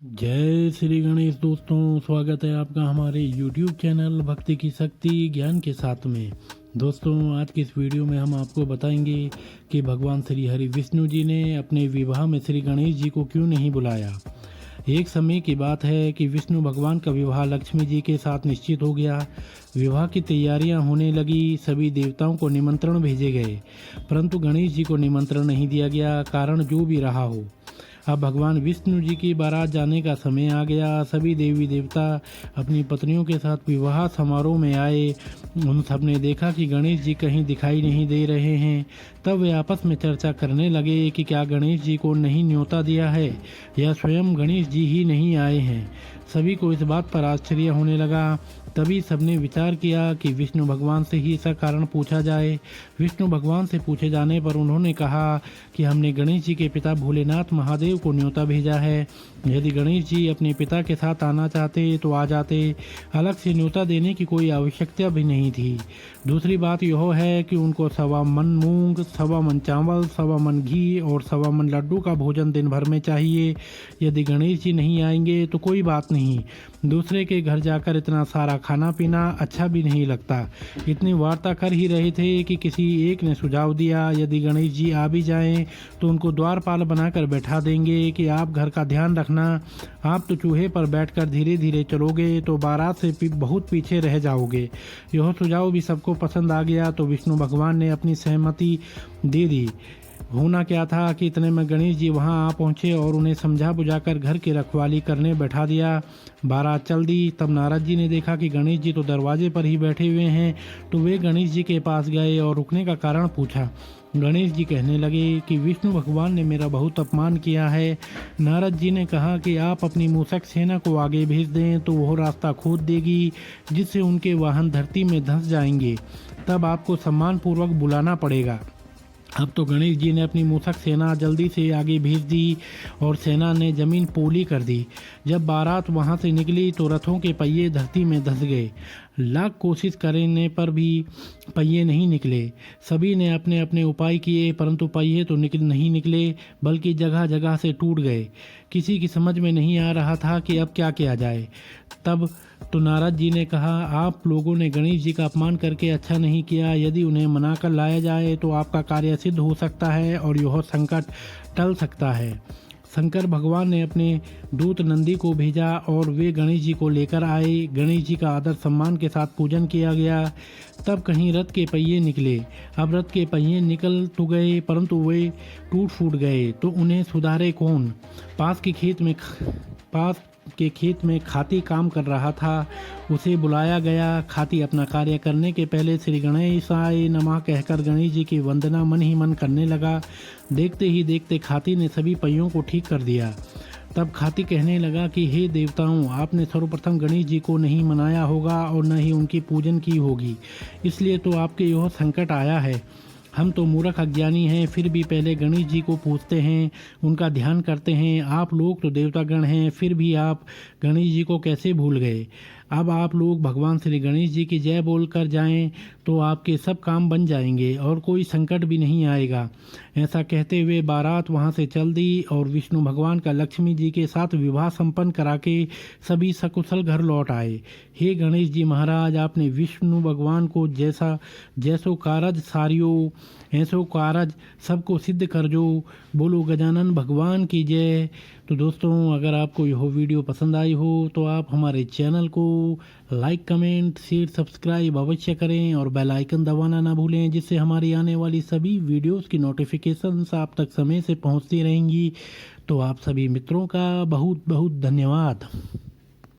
जय श्री गणेश दोस्तों, स्वागत है आपका हमारे YouTube चैनल भक्ति की शक्ति ज्ञान के साथ में। दोस्तों, आज की इस वीडियो में हम आपको बताएंगे कि भगवान श्री हरि विष्णु जी ने अपने विवाह में श्री गणेश जी को क्यों नहीं बुलाया। एक समय की बात है कि विष्णु भगवान का विवाह लक्ष्मी जी के साथ निश्चित हो गया। विवाह की तैयारियां होने लगी, सभी देवताओं को निमंत्रण भेजे गए, परंतु गणेश जी को निमंत्रण नहीं दिया गया। कारण जो भी रहा हो, अब भगवान विष्णु जी की बारात जाने का समय आ गया। सभी देवी देवता अपनी पत्नियों के साथ विवाह समारोह में आए। उन सब ने देखा कि गणेश जी कहीं दिखाई नहीं दे रहे हैं। तब वे आपस में चर्चा करने लगे कि क्या गणेश जी को नहीं न्योता दिया है या स्वयं गणेश जी ही नहीं आए हैं। सभी को इस बात पर आश्चर्य होने लगा। तभी सबने विचार किया कि विष्णु भगवान से ही इसका कारण पूछा जाए। विष्णु भगवान से पूछे जाने पर उन्होंने कहा कि हमने गणेश जी के पिता भोलेनाथ महादेव को न्योता भेजा है। यदि गणेश जी अपने पिता के साथ आना चाहते तो आ जाते, अलग से न्योता देने की कोई आवश्यकता भी नहीं थी। दूसरी बात यह है कि उनको 1.25 मन मूंग, 1.25 मन चावल, 1.25 मन घी और 1.25 मन लड्डू का भोजन दिन भर में चाहिए। यदि गणेश जी नहीं आएंगे तो कोई बात नहीं, दूसरे के घर जाकर इतना सारा खाना पीना अच्छा भी नहीं लगता। इतनी वार्ता कर ही रहे थे कि किसी एक ने सुझाव दिया, यदि गणेश जी आ भी जाएं तो उनको द्वारपाल बनाकर बैठा देंगे कि आप घर का ध्यान रखना। आप तो चूहे पर बैठकर धीरे धीरे चलोगे तो बारात से बहुत पीछे रह जाओगे। यह सुझाव भी सबको पसंद आ गया तो विष्णु भगवान ने अपनी सहमति दे दी। होना क्या था कि इतने में गणेश जी वहां आ पहुंचे और उन्हें समझा बुझाकर घर की रखवाली करने बैठा दिया। बारात चल दी। तब नारद जी ने देखा कि गणेश जी तो दरवाजे पर ही बैठे हुए हैं, तो वे गणेश जी के पास गए और रुकने का कारण पूछा। गणेश जी कहने लगे कि विष्णु भगवान ने मेरा बहुत अपमान किया है। नारद जी ने कहा कि आप अपनी मूषक सेना को आगे भेज दें तो वह रास्ता खोद देगी, जिससे उनके वाहन धरती में धंस जाएंगे। तब आपको सम्मानपूर्वक बुलाना पड़ेगा। अब तो गणेश जी ने अपनी मूषक सेना जल्दी से आगे भेज दी और सेना ने जमीन पोली कर दी। जब बारात वहां से निकली तो रथों के पहिए धरती में धंस गए। लाख कोशिश करने पर भी पहिए नहीं निकले। सभी ने अपने अपने उपाय किए, परंतु पहिए तो नहीं निकले, बल्कि जगह जगह से टूट गए। किसी की समझ में नहीं आ रहा था कि अब क्या किया जाए। तब तो नारद जी ने कहा, आप लोगों ने गणेश जी का अपमान करके अच्छा नहीं किया। यदि उन्हें मनाकर लाया जाए तो आपका कार्य सिद्ध हो सकता है और यह संकट टल सकता है। शंकर भगवान ने अपने दूत नंदी को भेजा और वे गणेश जी को लेकर आए। गणेश जी का आदर सम्मान के साथ पूजन किया गया। तब कहीं रथ के पहिए निकले। अब रथ के पहिए निकल तो गए, परंतु वे टूट फूट गए, तो उन्हें सुधारे कौन। पास के खेत में खाती काम कर रहा था, उसे बुलाया गया। खाती अपना कार्य करने के पहले श्री गणेशाय नमः कहकर गणेश जी की वंदना मन ही मन करने लगा। देखते ही देखते खाती ने सभी पहियों को ठीक कर दिया। तब खाती कहने लगा कि हे देवताओं, आपने सर्वप्रथम गणेश जी को नहीं मनाया होगा और न ही उनकी पूजन की होगी, इसलिए तो आपके यह संकट आया है। हम तो मूर्ख अज्ञानी हैं, फिर भी पहले गणेश जी को पूजते हैं, उनका ध्यान करते हैं। आप लोग तो देवतागण हैं, फिर भी आप गणेश जी को कैसे भूल गए। अब आप लोग भगवान श्री गणेश जी की जय बोलकर जाएं तो आपके सब काम बन जाएंगे और कोई संकट भी नहीं आएगा। ऐसा कहते हुए बारात वहां से चल दी और विष्णु भगवान का लक्ष्मी जी के साथ विवाह संपन्न करा के सभी सकुशल घर लौट आए। हे गणेश जी महाराज, आपने विष्णु भगवान को जैसो कारज सारियो ऐसो कारज सबको सिद्ध कर जो। बोलो गजानन भगवान की जय। तो दोस्तों, अगर आपको यह वीडियो पसंद आई हो तो आप हमारे चैनल को लाइक, कमेंट, शेयर, सब्सक्राइब अवश्य करें और बेल आइकन दबाना ना भूलें, जिससे हमारी आने वाली सभी वीडियोस की नोटिफिकेशंस आप तक समय से पहुंचती रहेंगी। तो आप सभी मित्रों का बहुत बहुत धन्यवाद।